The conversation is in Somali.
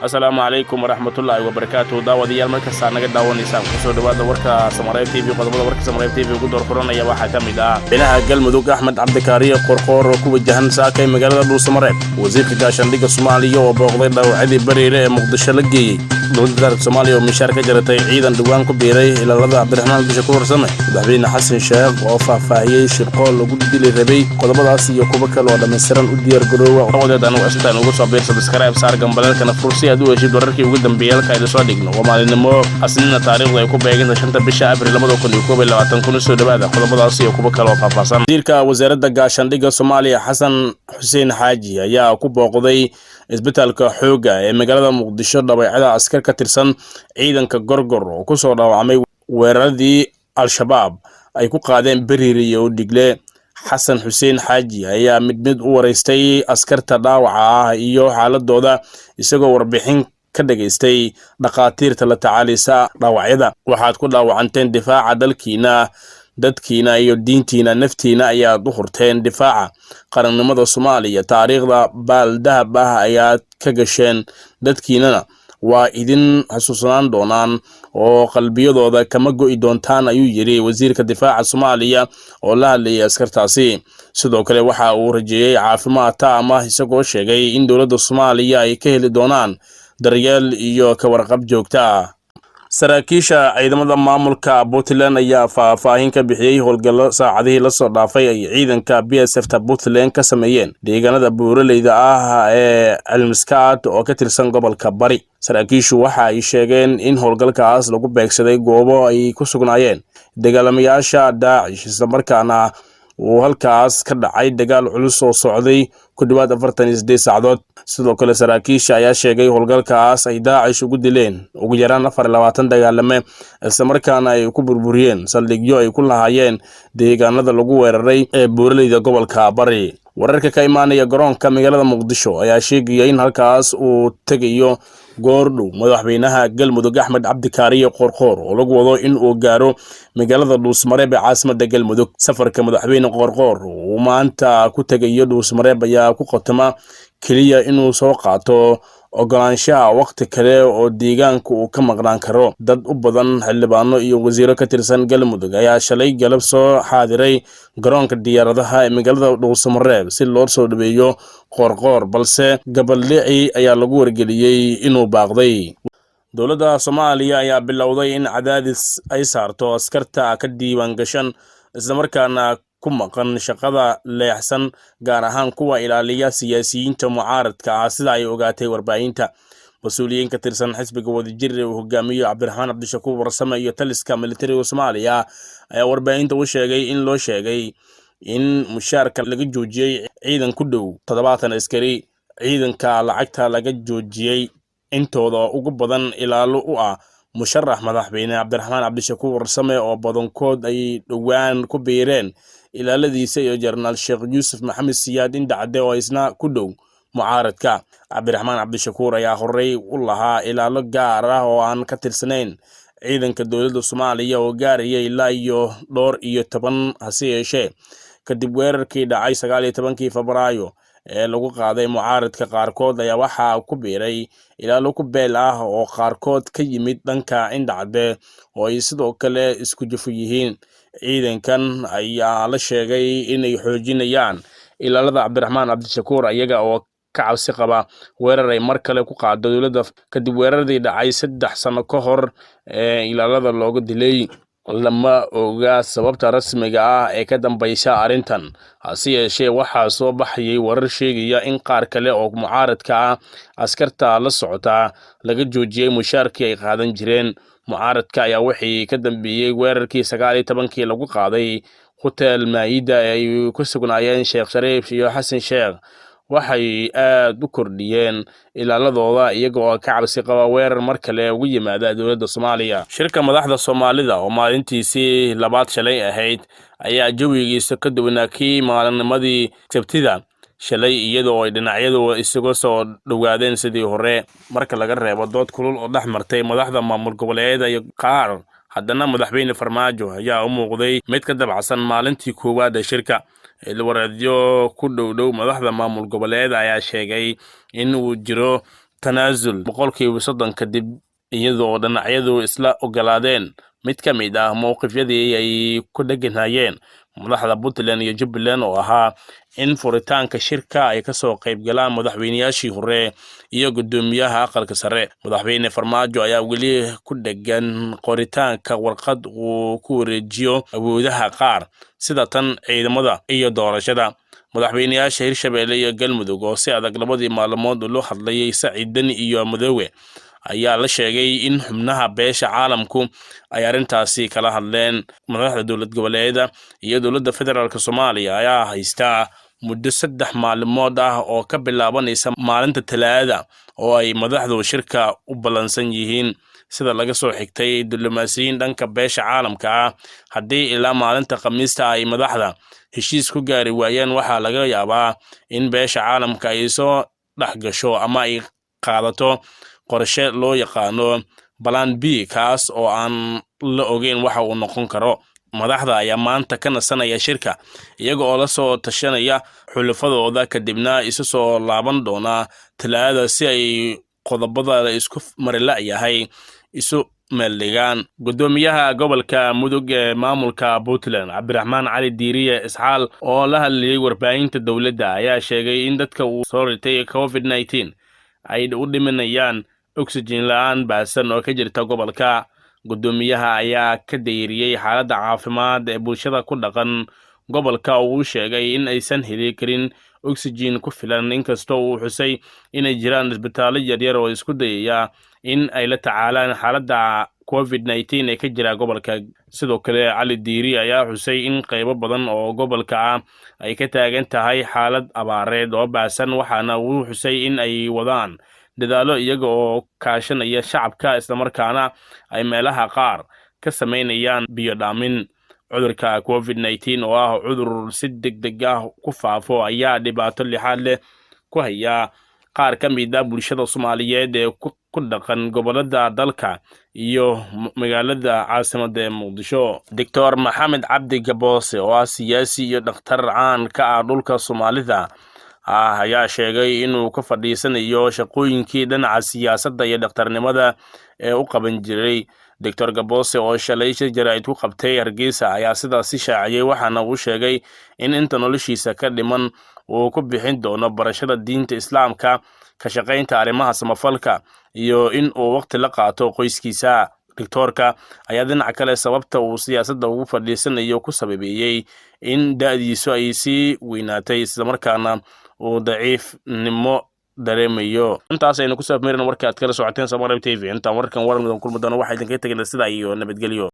السلام عليكم ورحمة الله وبركاته داوديال markaas naga daawanaysan kusoo dhawaada warka Samareeb TV qodobada warka Samareeb TV ugu door furanaya waxa kamid ah binaha galmudug Axmed Cabdikaariye qorqoor ku wajahan saakay magaalada Dhuusamareeb wasiirka gaashaandhigga Soomaaliya oo booqday dhawacadii bariire ee Muqdisho la geeyay dowladda Soomaaliya oo mishaar ka jaratay ciidan dhawaan ku biiray ilaalada Cabdiraxmaan Bishakuur Same madaxweyne Xasan Sheekh oo faahfaahiyay shirqool lagu dilay rabay qodobadaas iyo kuwa kale oo dhameystiran u diyaar garoowa wadadan waastaan ugu soo biir subscribe saar gambalelkana fursi aad u heshid wararkii ugu dambeeyay ka soo dhigno waa maalinimo asnina taariikhda ay ku beegan 5 bisha Abriil 2021 kuna soo dhawaada qodobadaas iyo kuwa kale oo faahfaahsan wasiirka wasaaradda gaashaandhigga Soomaaliya Xasan Xuseen Xaaji ayaa ku booqday isbitaalka xooga ee magaalada Muqdisho dhabaycada askar ka tirsan ciidanka gorgor oo ku soo dhaawacmay weeraradii al-shabaab ay ku qaadeen bariire iyo Dhigle Xasan Xuseen Xaaji ayaa mid u wareystay askarta dhaawaca iyo xaaladooda isagoo warbixin ka dhageystay dhaqaatiirta la tacaalisa dhaawacyada waxaad ku dhaawacanteen difaaca dalkiina dadkiina iyo diintiina naftiina ayaa u hurteen difaaca qarannimada Soomaaliya taariikhda baaldahab ah ayaa ka gasheen dadkiinana waa idin xasuusanaan doonaan oo qalbiyadooda kama go'i doontaan ayuu yiri wasiirka difaaca Soomaaliya oo la hadlayay askartaasi sidoo kale waxa uu rajeeyay caafimaad taam ah isagoo sheegay in dowladda Soomaaliya ay ka heli doonaan daryeel iyo ka warqab joogto ah saraakiisha ciidamada maamulka Puntland ayaa faahfaahin ka bixiyay howlgallo saacadihii la soo dhaafay ay ciidanka BSF-ta Puntland ka sameeyeen deegaanada buuraleyda ah ee Almiskaad oo ka tirsan gobolka Bari saraakiishu waxa ay sheegeen in howlgalkaas lagu beegsaday goobo ay ku sugnaayeen dagaalamayaasha Daacish isla markaana uu halkaas ka dhacay dagaal culus oo socday ku dhawaad 48 saacadood sidoo kale saraakiisha ayaa sheegay howlgalkaas ay Daacish ugu dileen ugu yaraan 24 dagaalame isla markaana ay ku burburiyeen saldhigyo ay ku lahaayeen deegaanada lagu weeraray ee buuraleyda gobolka Bari wararka ka imaanaya garoonka magaalada Muqdisho ayaa sheegay in halkaas uu tagayo goordhow madaxweynaha galmudug Axmed Cabdikaariye qorqoor oo lagu wado in uu gaaro magaalada Dhuusamareeb ee caasimadda galmudug safarka madaxweyne qorqoor uu maanta ku tagayo Dhuusamareeb ayaa ku qotoma kaliya inuu soo qaato ogolaanshaha waqti kale oo deegaanka uu ka maqnaan karo dad u badan xildhibaano iyo wasiiro ka tirsan galmudug ayaa shalay galab soo xaadiray garoonka diyaaradaha ee magaalada Dhuusamareeb si loo soo dhaweeyo qorqoor balse gabaldhici ayaa lagu wargeliyay inuu baaqday dowladda Soomaaliya ayaa bilowday in cadaadis ay saarto askarta ka diiwaan gashan isla markaana ku maqan shaqada leexsan gaar ahaan kuwa ilaaliya siyaasiyiinta mucaaradka ah sida ay ogaatay warbaahinta mas'uuliyiin ka tirsan xisbiga wadajir ee uu hogaamiyo Cabdiraxmaan Bishakuur Same iyo taliska militariga Soomaaliya ayaa warbaahinta u sheegay in loo sheegay in mushaarka laga joojiyay ciidan ku dhow 70 askari ciidanka lacagta laga joojiyay intooda ugu badan ilaalo u ah musharax madaxweyne Cabdiraxmaan Bishakuur Same oo badankood ay dhawaan ku biireen ilaaladiisa iyo Jarnaal Sheekh Yuusuf Maxamed Siyaad Indhacde oo isna ku dhow mucaaradka Cabdiraxmaan Bishakuur ayaa horey u lahaa ilaalo gaar ah oo aan ka tirsanayn ciidanka dowladda Soomaaliya oo gaarayay ilaa iyo dhowr iyo 10 hase yeeshee kadib weerarkii dhacay 19 Febraayo ee lagu qaaday mucaaradka qaarkood ayaa waxa ku biiray ilaalo ku beel ah oo qaarkood ka yimid dhanka Indhacde oo ay sidoo kale isku jufo yihiin ciidankan ayaa la sheegay inay xoojinayaan ilaalada Cabdiraxmaan Bishakuur ayaga oo ka cabsi qaba weerar ay mar kale ku qaado dowladda kadib weeraradii dhacay 3 sano ka hor ee ilaalada looga dilay lama oga sababta rasmiga ah ee ka dambaysa arintan hase yeeshee waxaa soo baxayay warar sheegaya in qaar kale oo mucaaradka ah askarta la socota laga joojiyay mushaarkii ay qaadan jireen mucaaradka ayaa wixii ka dambeeyay weerarkii 19 lagu qaaday hotel Maayida ay ku sugnaayeen Sheekh Shariif iyo Xasan Sheekh waxay aad u kordhiyeen ilaaladooda iyaga oo ka cabsi qaba weerar mar kale ugu yimaada dowladda Soomaaliya shirka madaxda Soomaalida oo maalintiisii labaad shalay ahayd ayaa jawigiisa ka duwanaakay maalinimadii Sabtida shalay iyadoo ay dhinacyadu isugu soo dhawaadeen sidii hore marka laga reebo dood kulul oo dhaxmartay madaxda maamul goboleedyada iyo qaar haddana madaxweyne Farmaajo ayaa u muuqday mid ka dabacsan maalintii koowaad ee shirka الورديو كله مدحدا مامول goboleed ayaa sheegay in uu jiro tanaasul boqolkiiba 30 kadib iyadoo dhinacyadu isla ogolaadeen mid ka mid ah mowqifyadii ay ku dheganayeen madaxda Puntland iyo Jubaland oo ahaa in furitaanka shirka ay ka soo qayb galaan madaxweynayaashii hore iyo gudoomiyaha aqalka sare. Madaxweyne Farmaajo ayaa weli ku dhegan qoritaanka warqad uu ku wareejiyo awoodaha qaar sida tan ciidamada iyo doorashada. Madaxweynayaasha Hirshabelle iyo Galmudug oo si adag labadii maalmood loo hadlayay Saciid Dani iyo Madoowe ayaa la sheegay in xubnaha beesha caalamku ay arrintaasi kala hadleen. Madaxda dowlad goboleedyada iyo dowladda federaalka Soomaaliya ayaa haysta muddo 3 maalmood ah oo ka bilaabanaysa maalinta Talaadada oo ay madaxdu shirka u ballansan yihiin sida laga soo xigtay diblomaasiyiin dhanka beesha caalamka ah. Haddii ilaa maalinta Khamiista ay madaxda heshiis ku gaari waayaan, waxaa laga yaabaa in beesha caalamka ay soo dhexgasho ama ay qaadato qorshe loo yaqaano Plan B kaas oo aan la ogeyn waxa uu noqon karo. Madaxda ayaa maanta ka nasanaya shirka iyaga oo la soo tashanaya xulafadooda kadibna isu soo laaban doona Talaadada si ay qodobada la isku marilayahay isu meeldhigaan. Gudoomiyaha gobolka Mudug ee maamulka Puntland Cabdiraxmaan Cali Diiriye Isxaal oo la hadlayay warbaahinta dowladda ayaa sheegay in dadka uu soo ritay COVID-19 ay u dhimanayaan oxygen la'aan baahsan oo ka jirta gobolka. Gudoomiyaha ayaa ka dayriyay xaaladda caafimaad ee bulshada ku dhaqan gobolka oo uu sheegay in aysan heli karin oxygen ku filan, inkastoo uu xusay inay jiraan isbitaallo yaryar oo isku dayaya in ay la tacaalaan xaaladda COVID-19 ee ka jira gobolka. Sidoo kale Cali Diiri ayaa xusay in qaybo badan oo gobolka ah ay ka taagan tahay xaalad abaareed oo baahsan, waxaana uu xusay in ay wadaan dadaalo iyaga oo kaashanaya shacabka islamarkaana ay meelaha qaar ka sameynayaan biyo dhaamin. Cudurka COVID-19 oo ah cudur si degdeg ah ku faafo ayaa dhibaato lixaad leh ku haya qaar ka mid ah bulshada Soomaaliyeed ee ku dhaqan gobolada dalka iyo magaalada caasimadda ee Muqdisho. Dr. Maxamed Cabdi Gaboose oo ah siyaasi iyo dhakhtar caan ka ah dhulka Soomaalida ayaa sheegay inuu ka fadhiisanayo shaqooyinkii dhinaca siyaasadda iyo dhakhtarnimada ee u qaban jiray. Dr. Gaboose oo shalay shir jaraa'id ku qabtay Hargeysa ayaa sidaasi shaaciyay, waxaana uu sheegay in inta noloshiisa ka dhiman uu ku bixin doono barashada diinta Islaamka, ka shaqaynta arrimaha samafalka iyo in uu waqti la qaato qoyskiisa. Doctorka ayaa dhinaca kale sababta uu siyaasadda ugu fadhiisanayo ku sababeeyay in da'diisu ay sii weynaatay islamarkaana uu daciifnimo dareemayo. Intaas aynu ku saabmeerno warka aad kala socoteen Soomaaliya TV. Intaan warkan waran kulma doono waxaa idinkaga tegaynaa sida iyo nabadgelyo.